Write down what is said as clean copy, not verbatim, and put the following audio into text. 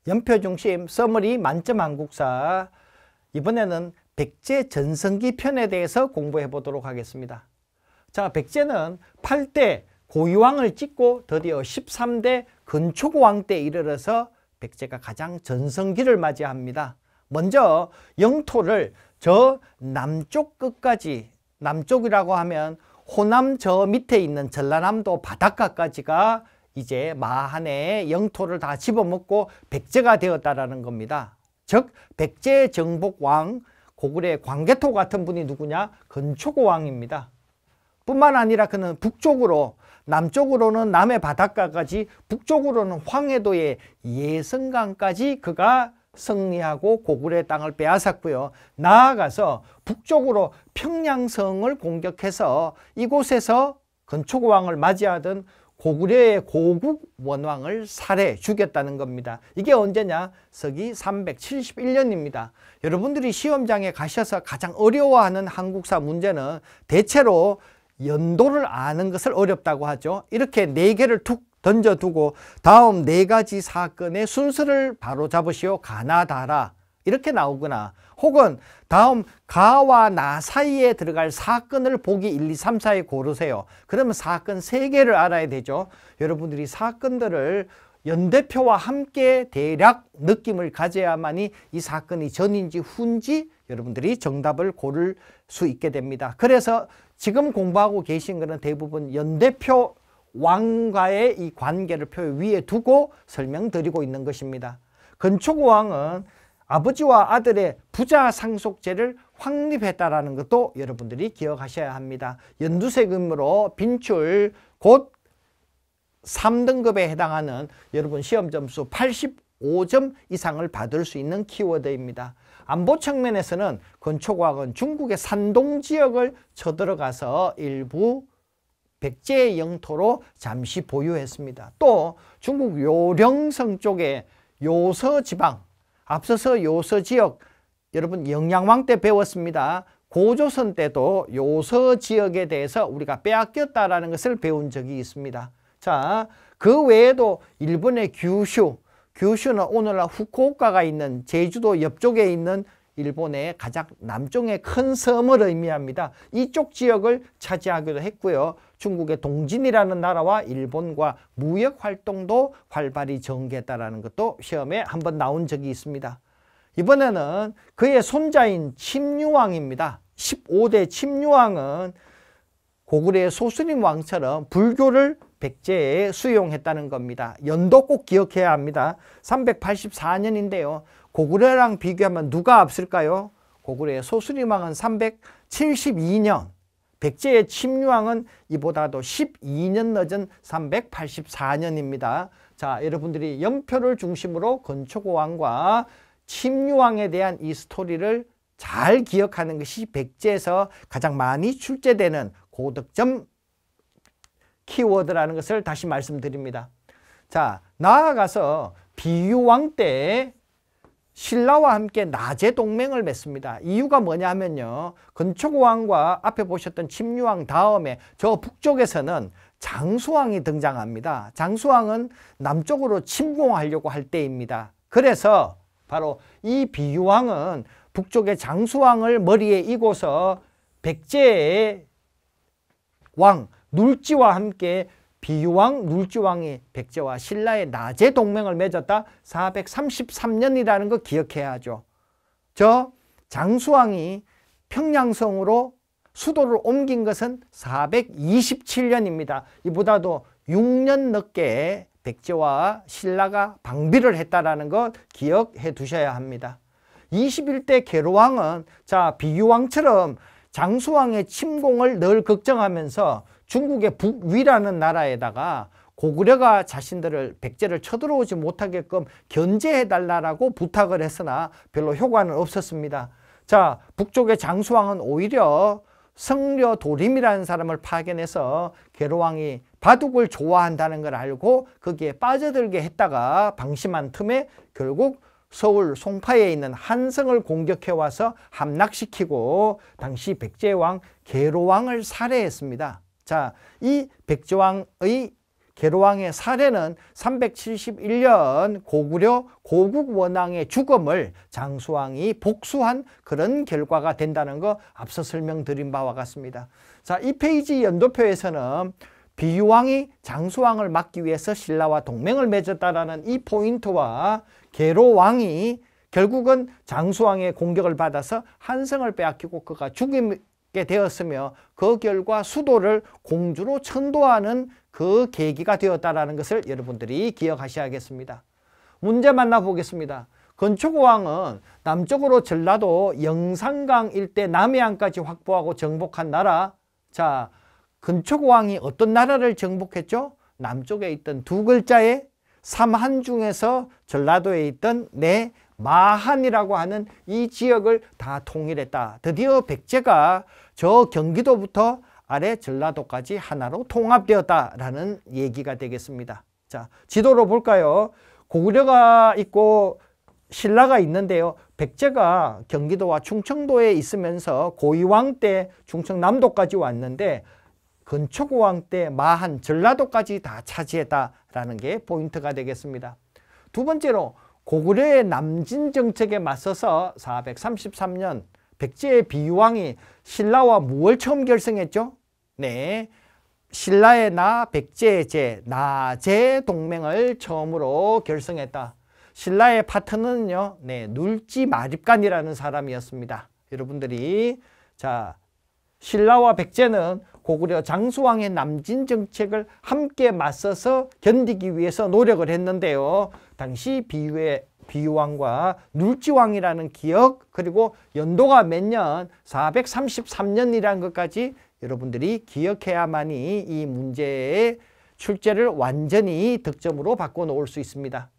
연표 중심 써머리 만점 한국사, 이번에는 백제 전성기 편에 대해서 공부해 보도록 하겠습니다. 자, 백제는 8대 고유왕을 찍고 드디어 13대 건초고왕 때 이르러서 백제가 가장 전성기를 맞이합니다. 먼저 영토를 저 남쪽 끝까지, 남쪽이라고 하면 호남 저 밑에 있는 전라남도 바닷가까지가 이제 마한의 영토를 다 집어먹고 백제가 되었다라는 겁니다. 즉 백제 정복왕, 고구려의 광개토 같은 분이 누구냐? 건초고왕입니다. 뿐만 아니라 그는 북쪽으로, 남쪽으로는 남해 바닷가까지, 북쪽으로는 황해도의 예성강까지 그가 승리하고 고구려의 땅을 빼앗았고요. 나아가서 북쪽으로 평양성을 공격해서 이곳에서 건초고왕을 맞이하던 고구려의 고국 원왕을 살해 죽였다는 겁니다. 이게 언제냐? 서기 371년입니다. 여러분들이 시험장에 가셔서 가장 어려워하는 한국사 문제는 대체로 연도를 아는 것을 어렵다고 하죠. 이렇게 4개를 툭 던져두고 다음 4가지 사건의 순서를 바로 잡으시오. 가나다라 이렇게 나오거나, 혹은 다음 가와 나 사이에 들어갈 사건을 보기 1, 2, 3, 4에 고르세요. 그러면 사건 3개를 알아야 되죠. 여러분들이 사건들을 연대표와 함께 대략 느낌을 가져야만이 이 사건이 전인지 후인지 여러분들이 정답을 고를 수 있게 됩니다. 그래서 지금 공부하고 계신 것은 대부분 연대표 왕과의 이 관계를 표 위에 두고 설명드리고 있는 것입니다. 건초고왕은 아버지와 아들의 부자 상속제를 확립했다라는 것도 여러분들이 기억하셔야 합니다. 연두세금으로 빈출 곧 3등급에 해당하는 여러분 시험 점수 85점 이상을 받을 수 있는 키워드입니다. 안보 측면에서는 건초고왕은 중국의 산동 지역을 쳐들어가서 일부 백제의 영토로 잠시 보유했습니다. 또 중국 요령성 쪽에 요서지방, 앞서서 요서지역, 여러분 영양왕 때 배웠습니다. 고조선 때도 요서지역에 대해서 우리가 빼앗겼다라는 것을 배운 적이 있습니다. 자, 그 외에도 일본의 규슈는 오늘날 후쿠오카가 있는 제주도 옆쪽에 있는 일본의 가장 남쪽의 큰 섬을 의미합니다. 이쪽 지역을 차지하기도 했고요. 중국의 동진이라는 나라와 일본과 무역 활동도 활발히 전개했다는 것도 시험에 한번 나온 적이 있습니다. 이번에는 그의 손자인 침유왕입니다. 15대 침유왕은 고구려의 소수림 왕처럼 불교를 백제에 수용했다는 겁니다. 연도 꼭 기억해야 합니다. 384년인데요. 고구려랑 비교하면 누가 앞설까요? 고구려의 소수림왕은 372년, 백제의 침유왕은 이보다도 12년 늦은 384년입니다. 자, 여러분들이 연표를 중심으로 건초고왕과 침유왕에 대한 이 스토리를 잘 기억하는 것이 백제에서 가장 많이 출제되는 고득점 키워드라는 것을 다시 말씀드립니다. 자, 나아가서 비유왕 때 신라와 함께 나제 동맹을 맺습니다. 이유가 뭐냐면요, 건초고왕과 앞에 보셨던 침유왕 다음에 저 북쪽에서는 장수왕이 등장합니다. 장수왕은 남쪽으로 침공하려고 할 때입니다. 그래서 바로 이 비유왕은 북쪽의 장수왕을 머리에 이고서 백제의 왕 눌지와 함께 비유왕, 눌지왕이 백제와 신라의 나제 동맹을 맺었다. 433년이라는 거 기억해야 하죠. 저 장수왕이 평양성으로 수도를 옮긴 것은 427년입니다. 이보다도 6년 늦게 백제와 신라가 방비를 했다라는 것 기억해 두셔야 합니다. 21대 계로왕은 자, 비유왕처럼 장수왕의 침공을 늘 걱정하면서 중국의 북위라는 나라에다가 고구려가 자신들을 백제를 쳐들어오지 못하게끔 견제해달라고 부탁을 했으나 별로 효과는 없었습니다. 자, 북쪽의 장수왕은 오히려 성려도림이라는 사람을 파견해서 계로왕이 바둑을 좋아한다는 걸 알고 거기에 빠져들게 했다가 방심한 틈에 결국 서울 송파에 있는 한성을 공격해와서 함락시키고 당시 백제왕 계로왕을 살해했습니다. 자, 이 백제왕의 계로왕의 사례는 371년 고구려 고국 원왕의 죽음을 장수왕이 복수한 그런 결과가 된다는 거 앞서 설명드린 바와 같습니다. 자, 이 페이지 연도표에서는 비유왕이 장수왕을 막기 위해서 신라와 동맹을 맺었다라는 이 포인트와 계로왕이 결국은 장수왕의 공격을 받아서 한성을 빼앗기고 그가 죽게 되었으며 그 결과 수도를 공주로 천도하는 그 계기가 되었다는 것을 여러분들이 기억하셔야겠습니다. 문제 만나보겠습니다. 건초고왕은 남쪽으로 전라도 영산강 일대 남해안까지 확보하고 정복한 나라. 자, 건초고왕이 어떤 나라를 정복했죠? 남쪽에 있던 두 글자의 삼한 중에서 전라도에 있던 마한이라고 하는 이 지역을 다 통일했다. 드디어 백제가 저 경기도부터 아래 전라도까지 하나로 통합되었다라는 얘기가 되겠습니다. 자, 지도로 볼까요? 고구려가 있고 신라가 있는데요. 백제가 경기도와 충청도에 있으면서 고이왕 때 충청남도까지 왔는데 건초고왕 때 마한 전라도까지 다 차지했다라는 게 포인트가 되겠습니다. 두 번째로 고구려의 남진 정책에 맞서서 433년 백제의 비유왕이 신라와 무엇을 처음 결성했죠? 네, 신라의 나, 백제의 제, 나제 동맹을 처음으로 결성했다. 신라의 파트너는요, 눌지 마립간이라는 사람이었습니다. 여러분들이 자, 신라와 백제는 고구려 장수왕의 남진 정책을 함께 맞서서 견디기 위해서 노력을 했는데요. 당시 비유왕과 눌지왕이라는 기억, 그리고 연도가 몇 년, 433년이라는 것까지 여러분들이 기억해야만이 이 문제의 출제를 완전히 득점으로 바꿔놓을 수 있습니다.